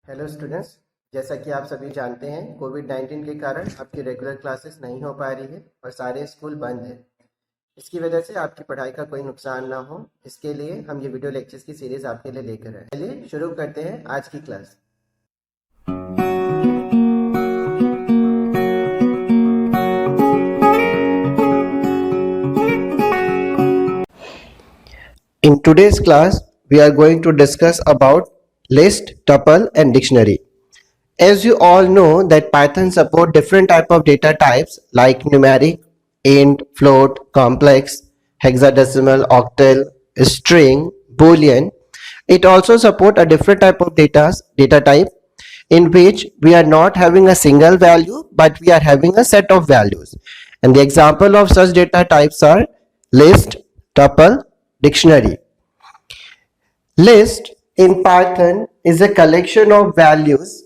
Hello students, जैसा कि आप सभी जानते हैं कोविड-19 के कारण आपकी रेगुलर क्लासेस नहीं हो पा रही है और सारे स्कूल बंद है। इसकी वजह से आपकी पढ़ाई का कोई नुकसान ना हो, इसके लिए हम ये वीडियो लेक्चर्स की सीरीज आपके लिए लेकर आए। चलिए शुरू करते हैं आज की class. In today's class, we are going to discuss about list, tuple and dictionary. As you all know that Python support different type of data types like numeric, int, float, complex, hexadecimal, octal, string, boolean. It also support a different type of data type in which we are not having a single value but we are having a set of values. And the example of such data types are list, tuple, dictionary. List in Python is a collection of values,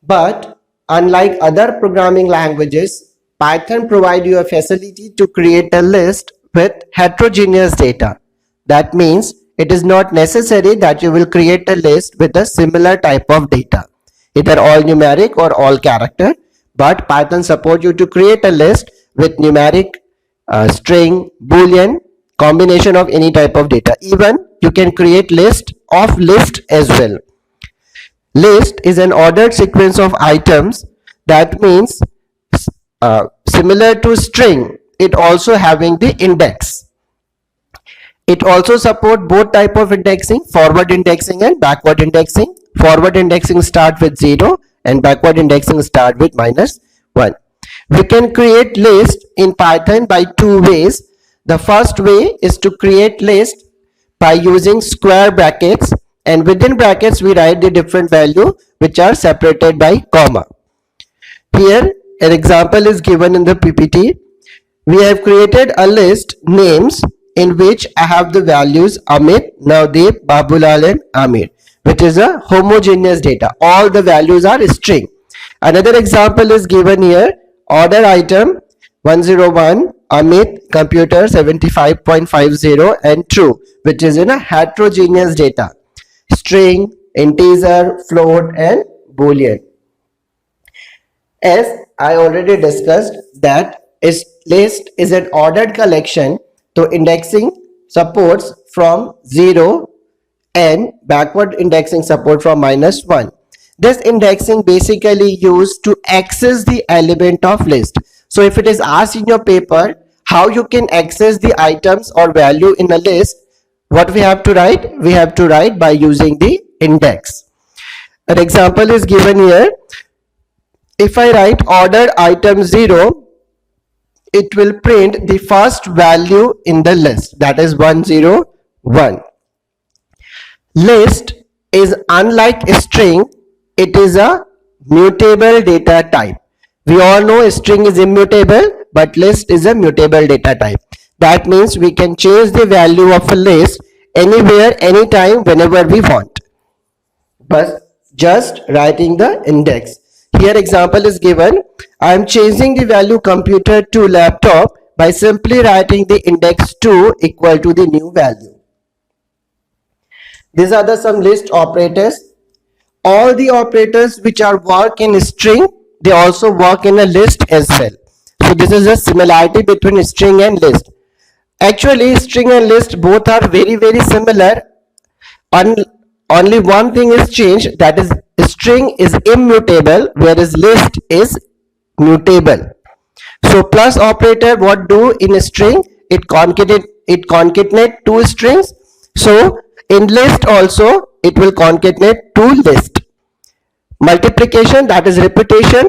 but unlike other programming languages, Python provides you a facility to create a list with heterogeneous data. That means it is not necessary that you will create a list with a similar type of data, either all numeric or all character, but Python supports you to create a list with numeric, string, boolean, combination of any type of data. Even you can create list of list as well. List is an ordered sequence of items. That means similar to string, it also having the index. It also support both type of indexing, forward indexing and backward indexing. Forward indexing start with 0 and backward indexing start with -1. We can create list in Python by two ways. The first way is to create list by using square brackets, and within brackets we write the different value which are separated by comma. Here an example is given in the PPT. We have created a list names in which I have the values Amit, Navdeep, Babulal and Amir, which is a homogeneous data. All the values are string. Another example is given here. Order item 101, Amit, computer 75.50 and true, which is in a heterogeneous data. String, integer, float and boolean. As I already discussed that list is an ordered collection, so indexing supports from 0 and backward indexing support from -1. This indexing basically used to access the element of list. So if it is asked in your paper how you can access the items or value in a list, what we have to write? We have to write by using the index. An example is given here. If I write order item 0, it will print the first value in the list, that is 101. List is unlike string, it is a mutable data type. We all know string is immutable, but list is a mutable data type. That means we can change the value of a list anywhere, anytime, whenever we want, but just writing the index. Here example is given. I am changing the value computer to laptop by simply writing the index 2 equal to the new value. These are some list operators. All the operators which are work in string, they also work in a list as well. So this is a similarity between string and list. Actually string and list both are very similar. Only one thing is changed, that is string is immutable whereas list is mutable. So plus operator what do in a string? It concatenate two strings. So in list also it will concatenate two list. Multiplication, that is repetition.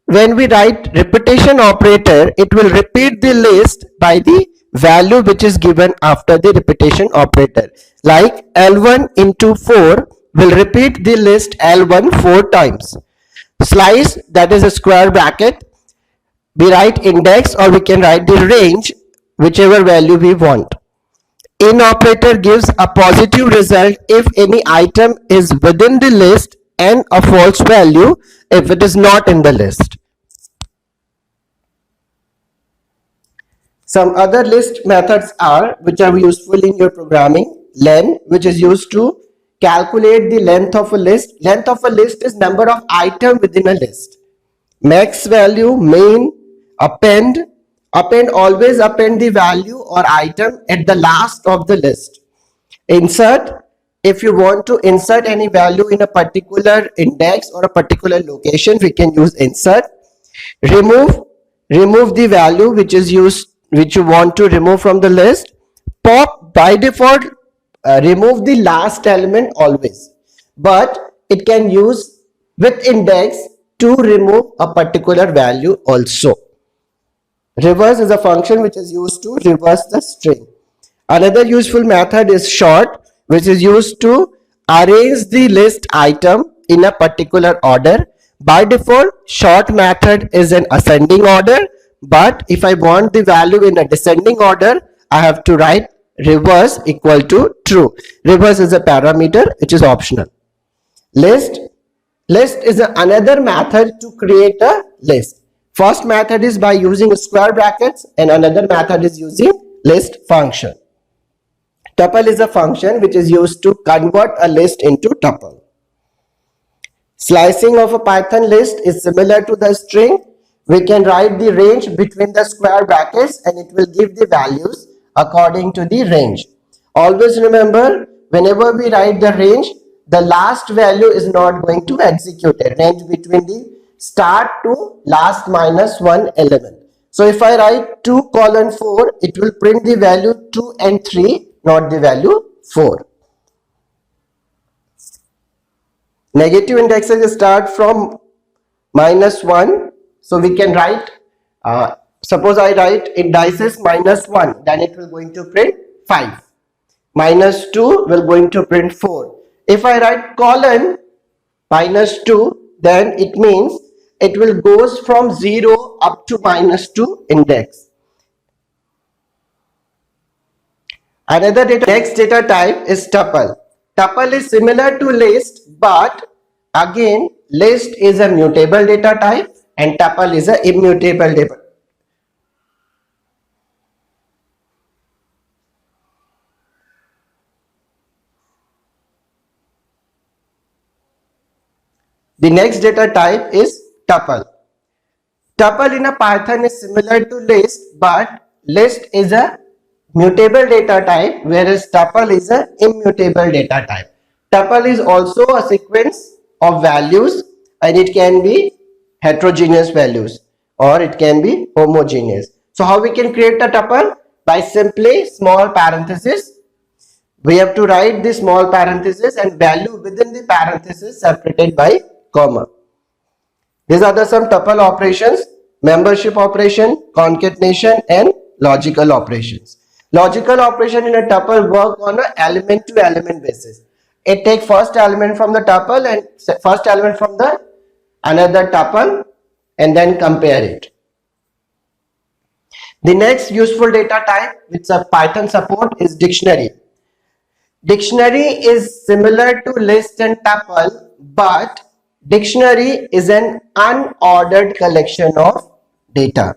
When we write repetition operator, it will repeat the list by the value which is given after the repetition operator. Like L1 into 4 will repeat the list L1 4 times. Slice, that is a square bracket. We write index or we can write the range, whichever value we want. In operator gives a positive result if any item is within the list and a false value if it is not in the list. Some other list methods are which are useful in your programming. Len, which is used to calculate the length of a list. Length of a list is number of items within a list. Max value, main, append. Append, always append the value or item at the last of the list. Insert, if you want to insert any value in a particular index or a particular location, we can use insert. Remove the value which is used, which you want to remove from the list. Pop, by default, remove the last element always, but it can use with index to remove a particular value also. Reverse is a function which is used to reverse the string. Another useful method is sort, which is used to arrange the list item in a particular order. By default, sort method is an ascending order, but if I want the value in a descending order, I have to write reverse equal to true. Reverse is a parameter which is optional. List is another method to create a list. First method is by using square brackets and another method is using list function. Tuple is a function which is used to convert a list into tuple. Slicing of a Python list is similar to the string. We can write the range between the square brackets and it will give the values according to the range. Always remember, whenever we write the range, the last value is not going to execute a range between the start to last minus one element. So if I write 2:4, it will print the value 2 and 3, not the value 4. Negative indexes start from -1. So we can write, suppose I write indices -1, then it will going to print 5. -2 will going to print 4. If I write colon -2, then it means it will goes from 0 up to -2 index. Another next data type is tuple. Tuple is similar to list, but again list is a mutable data type and tuple is a immutable data. The next data type is tuple. Tuple in a Python is similar to list, but list is a mutable data type, whereas tuple is a immutable data type. Tuple is also a sequence of values and it can be heterogeneous values or it can be homogeneous. So how we can create a tuple? By simply small parenthesis. We have to write the small parenthesis and value within the parenthesis separated by comma. These are some tuple operations: membership operation, concatenation and logical operations. Logical operation in a tuple work on an element to element basis. It takes first element from the tuple and first element from the another tuple and then compare it. The next useful data type which Python support is dictionary. Dictionary is similar to list and tuple, but dictionary is an unordered collection of data.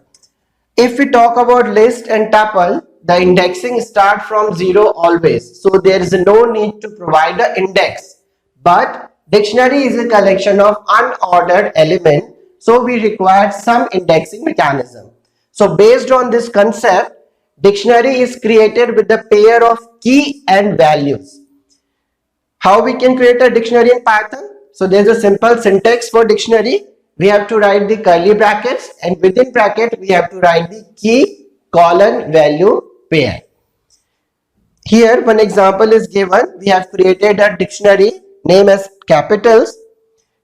If we talk about list and tuple, the indexing start from 0 always, so there is no need to provide an index. But dictionary is a collection of unordered element, so we require some indexing mechanism. So based on this concept, dictionary is created with a pair of key and values. How we can create a dictionary in Python? So there's a simple syntax for dictionary. We have to write the curly brackets and within bracket we have to write the key colon value pair. Here one example is given. We have created a dictionary name as capitals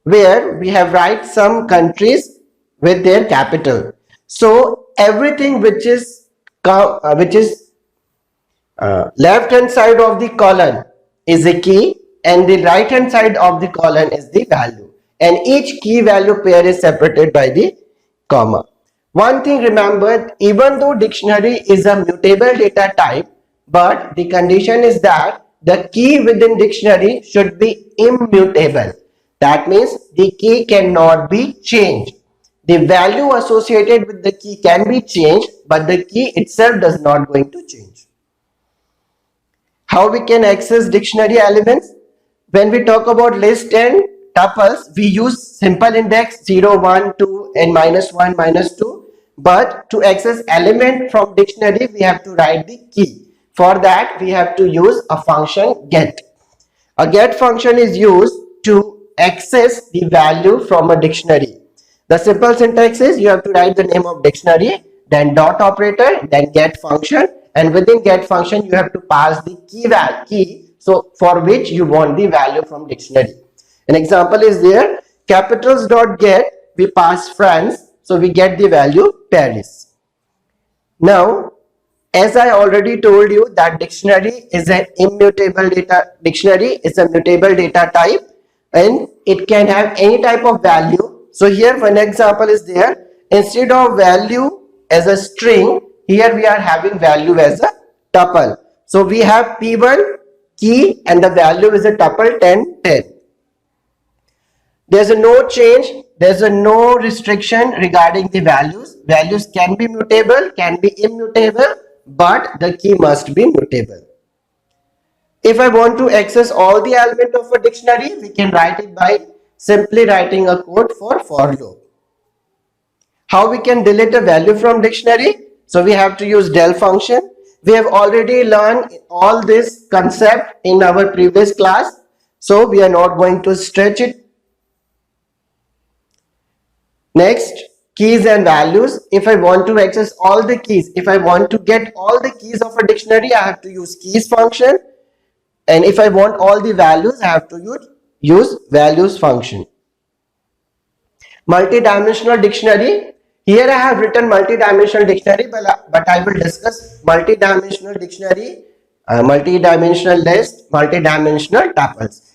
where we have write some countries with their capital. So everything which is left hand side of the column is a key and the right hand side of the column is the value, and each key value pair is separated by the comma. One thing remember, even though dictionary is a mutable data type, but the condition is that the key within dictionary should be immutable. That means the key cannot be changed. The value associated with the key can be changed, but the key itself does not going to change. How we can access dictionary elements? When we talk about list and tuples, we use simple index 0, 1, 2 and -1, -2. But to access element from dictionary, we have to write the key. For that, we have to use a function get. A get function is used to access the value from a dictionary. The simple syntax is you have to write the name of dictionary, then dot operator, then get function, and within get function you have to pass the key so for which you want the value from dictionary. An example is there, capitals dot get, we pass France, so we get the value Paris. Now, as I already told you that dictionary is a mutable data type and it can have any type of value. So here one example is there, instead of value as a string, here we are having value as a tuple. So we have P1 key and the value is a tuple 10 10. There's a no change, there's a no restriction regarding the values. Values can be mutable, can be immutable, but the key must be mutable. If I want to access all the element of a dictionary, we can write it by simply writing a code for loop. How we can delete a value from dictionary? So we have to use del function. We have already learned all this concept in our previous class, so we are not going to stretch it. Next, keys and values. If I want to access all the keys, if I want to get all the keys of a dictionary, I have to use keys function. And if I want all the values, I have to use values function. Multi-dimensional dictionary. Here I have written multi-dimensional dictionary, but I will discuss multi-dimensional dictionary, multi-dimensional list, multi-dimensional tuples.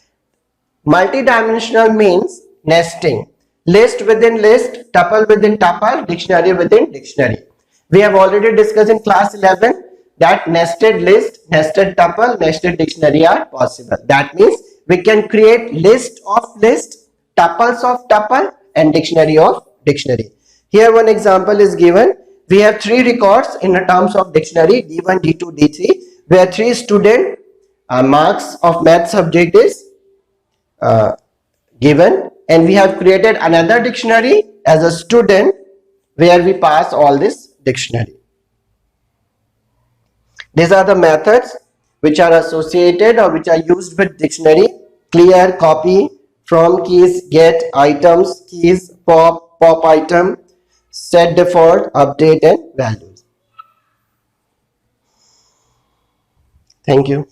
Multi-dimensional means nesting. List within list, tuple within tuple, dictionary within dictionary. We have already discussed in class 11 that nested list, nested tuple, nested dictionary are possible. That means we can create list of list, tuples of tuple and dictionary of dictionary. Here one example is given. We have 3 records in the terms of dictionary D1, D2, D3 where 3 student marks of math subject is given, and we have created another dictionary as a student where we pass all this dictionary. These are the methods which are associated or which are used with dictionary: clear, copy, from keys, get, items, keys, pop item, set default, update and values. Thank you.